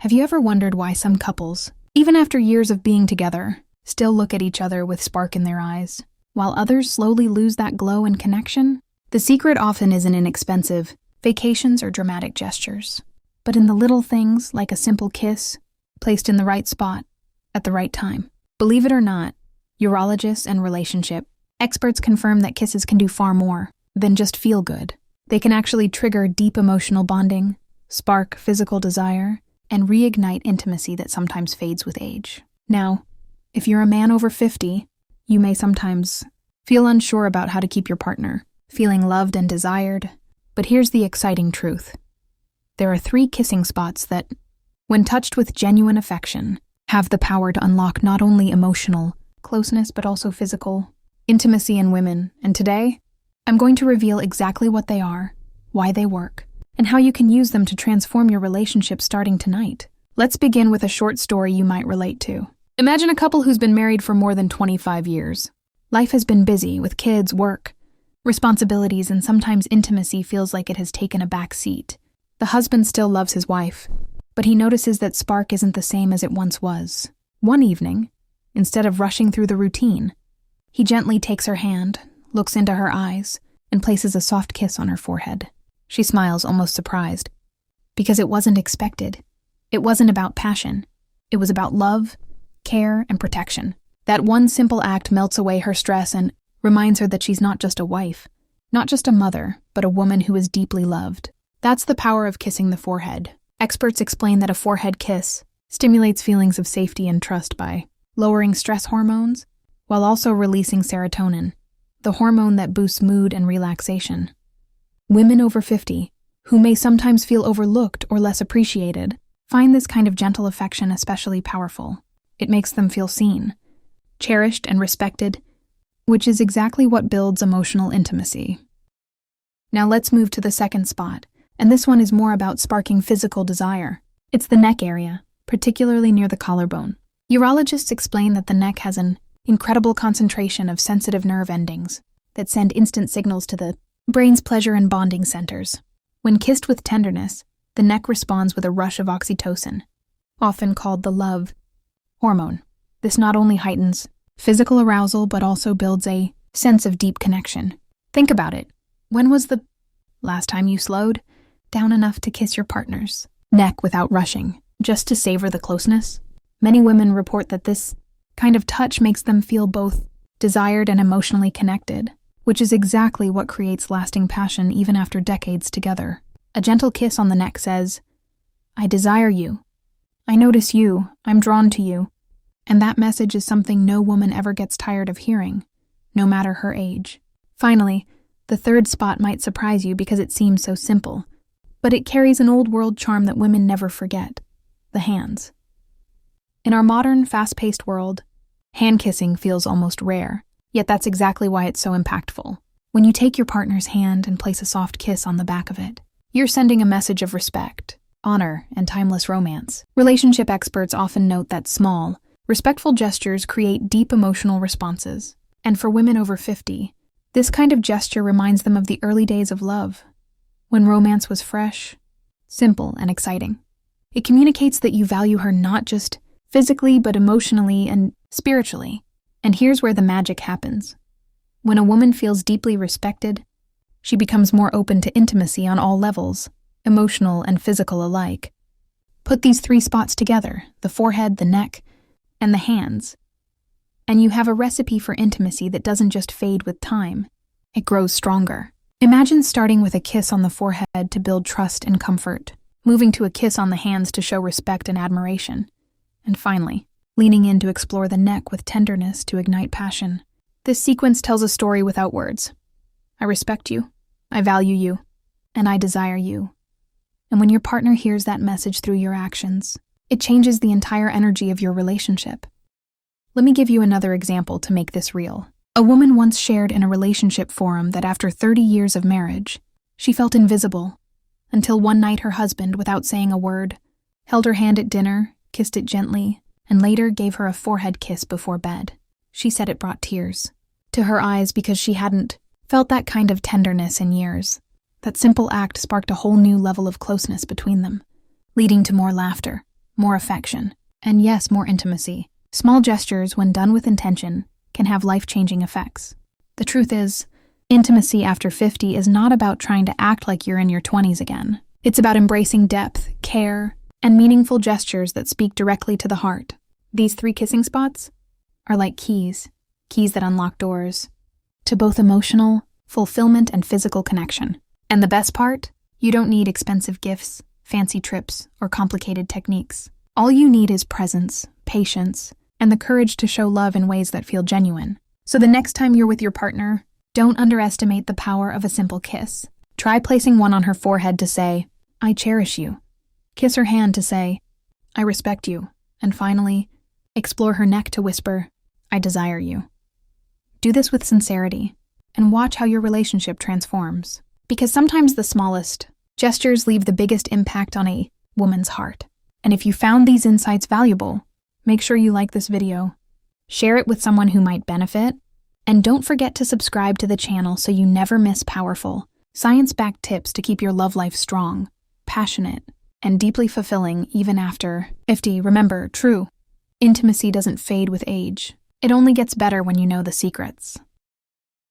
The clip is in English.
Have you ever wondered why some couples, even after years of being together, still look at each other with spark in their eyes, while others slowly lose that glow and connection? The secret often isn't in expensive vacations or dramatic gestures, but in the little things like a simple kiss, placed in the right spot, at the right time. Believe it or not, urologists and relationship experts confirm that kisses can do far more than just feel good. They can actually trigger deep emotional bonding, spark physical desire, and reignite intimacy that sometimes fades with age. Now, if you're a man over 50, you may sometimes feel unsure about how to keep your partner feeling loved and desired. But here's the exciting truth. There are 3 kissing spots that, when touched with genuine affection, have the power to unlock not only emotional closeness but also physical intimacy in women. And today, I'm going to reveal exactly what they are, why they work, and how you can use them to transform your relationship starting tonight. Let's begin with a short story you might relate to. Imagine a couple who's been married for more than 25 years. Life has been busy with kids, work, responsibilities, and sometimes intimacy feels like it has taken a back seat. The husband still loves his wife, but he notices that spark isn't the same as it once was. One evening, instead of rushing through the routine, he gently takes her hand, looks into her eyes, and places a soft kiss on her forehead. She smiles, almost surprised, because it wasn't expected. It wasn't about passion. It was about love, care, and protection. That one simple act melts away her stress and reminds her that she's not just a wife, not just a mother, but a woman who is deeply loved. That's the power of kissing the forehead. Experts explain that a forehead kiss stimulates feelings of safety and trust by lowering stress hormones, while also releasing serotonin, the hormone that boosts mood and relaxation. Women over 50, who may sometimes feel overlooked or less appreciated, find this kind of gentle affection especially powerful. It makes them feel seen, cherished, and respected, which is exactly what builds emotional intimacy. Now let's move to the second spot, and this one is more about sparking physical desire. It's the neck area, particularly near the collarbone. Urologists explain that the neck has an incredible concentration of sensitive nerve endings that send instant signals to the brain's pleasure and bonding centers. When kissed with tenderness, the neck responds with a rush of oxytocin, often called the love hormone. This not only heightens physical arousal but also builds a sense of deep connection. Think about it. When was the last time you slowed down enough to kiss your partner's neck without rushing, just to savor the closeness? Many women report that this kind of touch makes them feel both desired and emotionally connected, which is exactly what creates lasting passion even after decades together. A gentle kiss on the neck says, "I desire you. I notice you. I'm drawn to you." And that message is something no woman ever gets tired of hearing, no matter her age. Finally, the third spot might surprise you because it seems so simple, but it carries an old-world charm that women never forget: the hands. In our modern, fast-paced world, hand-kissing feels almost rare, yet that's exactly why it's so impactful. When you take your partner's hand and place a soft kiss on the back of it, you're sending a message of respect, honor, and timeless romance. Relationship experts often note that small, respectful gestures create deep emotional responses. And for women over 50, this kind of gesture reminds them of the early days of love, when romance was fresh, simple, and exciting. It communicates that you value her not just physically but emotionally and spiritually. And here's where the magic happens. When a woman feels deeply respected, she becomes more open to intimacy on all levels, emotional and physical alike. Put these 3 spots together, the forehead, the neck, and the hands, and you have a recipe for intimacy that doesn't just fade with time, it grows stronger. Imagine starting with a kiss on the forehead to build trust and comfort, moving to a kiss on the hands to show respect and admiration, and finally, leaning in to explore the neck with tenderness to ignite passion. This sequence tells a story without words. I respect you, I value you, and I desire you. And when your partner hears that message through your actions, it changes the entire energy of your relationship. Let me give you another example to make this real. A woman once shared in a relationship forum that after 30 years of marriage, she felt invisible, until one night her husband, without saying a word, held her hand at dinner, kissed it gently, and later gave her a forehead kiss before bed. She said it brought tears to her eyes because she hadn't felt that kind of tenderness in years. That simple act sparked a whole new level of closeness between them, leading to more laughter, more affection, and yes, more intimacy. Small gestures, when done with intention, can have life-changing effects. The truth is, intimacy after 50 is not about trying to act like you're in your 20s again. It's about embracing depth, care, and meaningful gestures that speak directly to the heart. These 3 kissing spots are like keys that unlock doors to both emotional fulfillment and physical connection. And the best part? You don't need expensive gifts, fancy trips, or complicated techniques. All you need is presence, patience, and the courage to show love in ways that feel genuine. So the next time you're with your partner, don't underestimate the power of a simple kiss. Try placing one on her forehead to say, "I cherish you." Kiss her hand to say, "I respect you." And finally, explore her neck to whisper, "I desire you." Do this with sincerity, and watch how your relationship transforms. Because sometimes the smallest gestures leave the biggest impact on a woman's heart. And if you found these insights valuable, make sure you like this video, share it with someone who might benefit, and don't forget to subscribe to the channel so you never miss powerful, science-backed tips to keep your love life strong, passionate, and deeply fulfilling even after 50. Remember, true intimacy doesn't fade with age. It only gets better when you know the secrets.